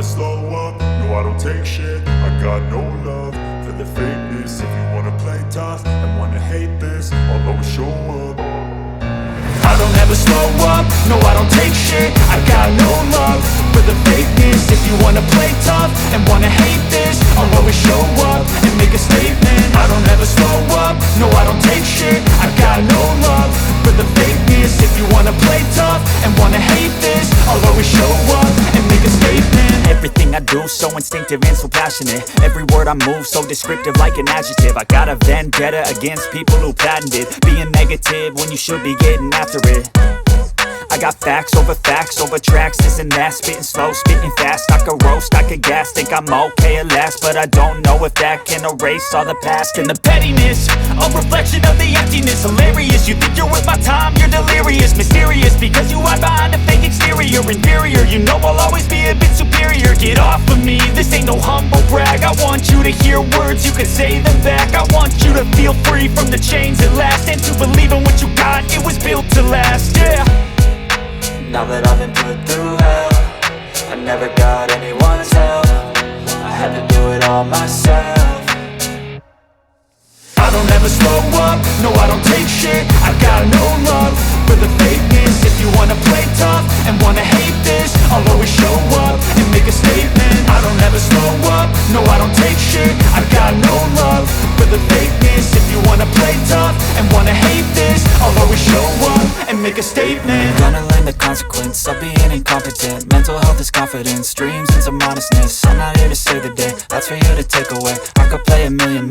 slow up, no I don't take shit. I got no love for the fakeness. If you wanna play tough and wanna hate this, I'll always show up. I don't ever slow up, no I don't take shit. I got no love for the fakeness. If you wanna play tough and wanna hate this, I'll always show up and make a statement. I don't ever slow up, no I don't take shit. I got no love for the fakeness. If you wanna play tough and wanna hate this, I'll always show up and make a statement. Everything I do so instinctive and so passionate. Every word I move so descriptive like an adjective. I got a vendetta against people who patented being negative when you should be getting after it. I got facts over tracks, this and that. Spitting slow, spitting fast, I could roast, I could gas. Think I'm okay at last, but I don't know if that can erase all the past. And the pettiness, a reflection of the emptiness. Hilarious, you think you're worth my time, you're delirious. Mysterious, because you hide behind a fake exterior. Inferior, you know I'll always be a bit superior. Get off of me, this ain't no humble brag. I want you to hear words, you can say them back. I want you to feel free from the chains at last, and to believe in what you got, it was built to last, yeah. Now that I've been put through hell, I never got anyone's help. I had to do it all myself. I don't ever slow up, no I don't take shit. I got no love for the fakeness. If you wanna play tough and wanna hate this, I'll always show up and make a statement. I don't ever slow up, no I don't take shit. I got no love for the fakeness. If you wanna play tough and wanna hate this, I'll always show up and make a statement. Gonna learn the consequence of being incompetent. Mental health is confidence, dreams and some honestness. I'm not here to save the day, that's for you to take away. I could play a million